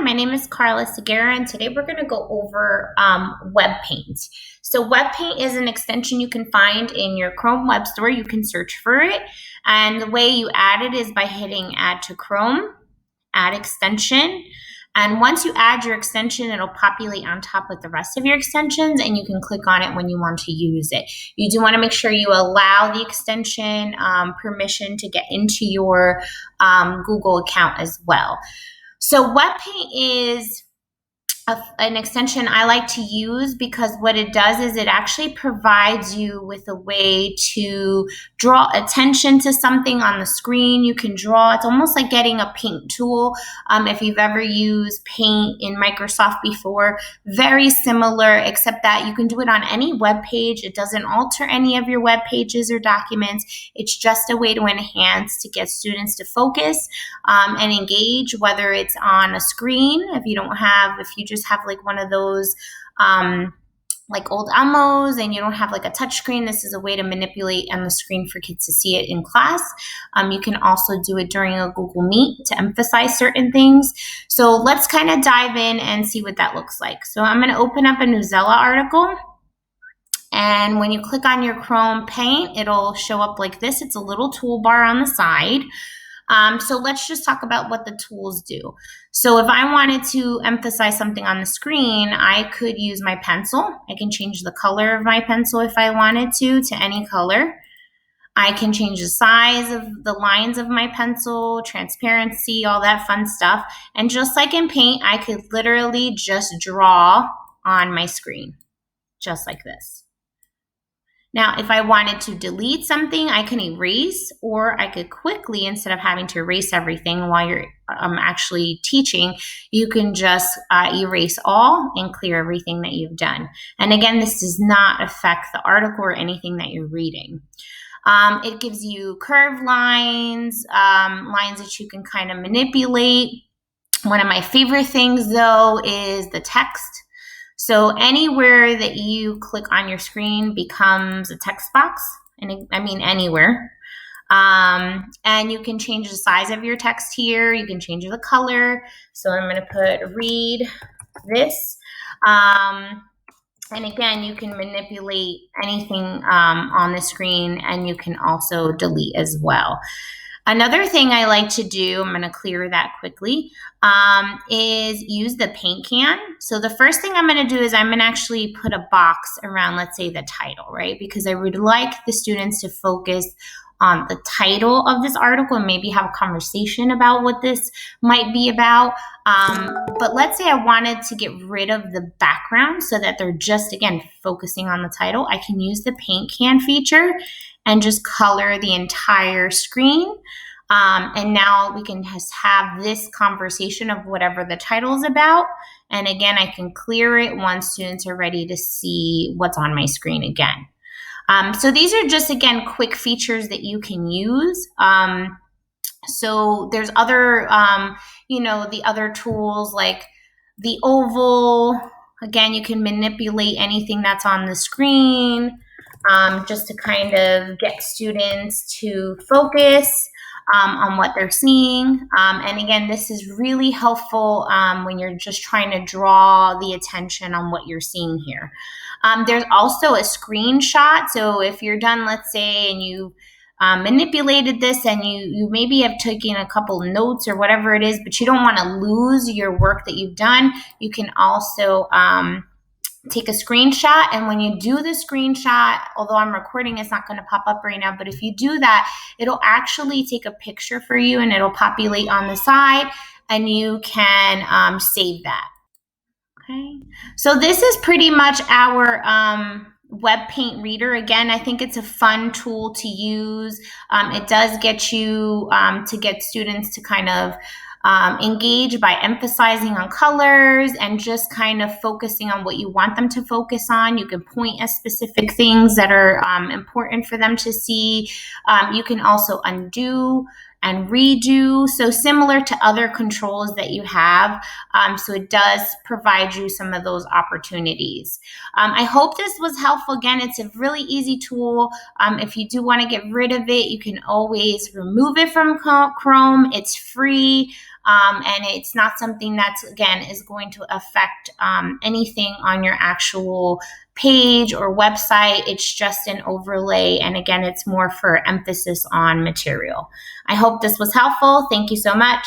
my name is Carla Segura, and today we're going to go over WebPaint. So WebPaint is an extension you can find in your Chrome Web Store. You can search for it, and the way you add it is by hitting Add to Chrome, Add Extension. And once you add your extension, it'll populate on top with the rest of your extensions, and you can click on it when you want to use it. You do want to make sure you allow the extension permission to get into your Google account as well. So WebPaint is an extension I like to use because what it does is it actually provides you with a way to draw attention to something on the screen. You can draw. It's almost like getting a paint tool. If you've ever used Paint in Microsoft before, very similar, except that you can do it on any web page. It doesn't alter any of your web pages or documents. It's just a way to enhance, to get students to focus and engage, whether it's on a screen, if you just have like one of those like old Elmos and you don't have like a touch screen, this is a way to manipulate on the screen for kids to see it in class. You can also do it during a Google Meet to emphasize certain things. So let's kind of dive in and see what that looks like. So I'm going to open up a Newsela article. And when you click on your Chrome Paint, it'll show up like this. It's a little toolbar on the side. So let's just talk about what the tools do. So if I wanted to emphasize something on the screen, I could use my pencil. I can change the color of my pencil if I wanted to any color. I can change the size of the lines of my pencil, transparency, all that fun stuff. And just like in Paint, I could literally just draw on my screen, just like this. Now, if I wanted to delete something, I can erase, or I could quickly, instead of having to erase everything while you're actually teaching, you can just erase all and clear everything that you've done. And again, this does not affect the article or anything that you're reading. It gives you curved lines, lines that you can kind of manipulate. One of my favorite things, though, is the text. So anywhere that you click on your screen becomes a text box, and I mean anywhere. And you can change the size of your text here. You can change the color. So I'm going to put read this. And again, you can manipulate anything on the screen, and you can also delete as well. Another thing I like to do, I'm going to clear that quickly, is use the paint can. So the first thing I'm going to do is I'm going to actually put a box around, let's say, the title, right? Because I would like the students to focus on the title of this article and maybe have a conversation about what this might be about. But let's say I wanted to get rid of the background so that they're just, again, focusing on the title. I can use the paint can feature and just color the entire screen. And now we can just have this conversation of whatever the title is about. And again, I can clear it once students are ready to see what's on my screen again. So these are just, again, quick features that you can use. So there's other, the other tools like the oval. Again, you can manipulate anything that's on the screen. Just to kind of get students to focus on what they're seeing. And again, this is really helpful when you're just trying to draw the attention on what you're seeing here. There's also a screenshot. So if you're done, let's say, and you manipulated this and you maybe have taken a couple notes or whatever it is, but you don't want to lose your work that you've done, you can also take a screenshot. And when you do the screenshot, although I'm recording, it's not going to pop up right now, but if you do that, it'll actually take a picture for you and it'll populate on the side, and you can save that. Okay. So this is pretty much our WebPaint reader. Again, I think it's a fun tool to use. It does get you to get students to kind of engage by emphasizing on colors and just kind of focusing on what you want them to focus on. You can point at specific things that are important for them to see. You can also undo and redo. So similar to other controls that you have. So it does provide you some of those opportunities. I hope this was helpful. Again, it's a really easy tool. If you do want to get rid of it, you can always remove it from Chrome. It's free. and it's not something that's, again, is going to affect anything on your actual page or website. It's just an overlay, and again, it's more for emphasis on material. I hope this was helpful. Thank you so much.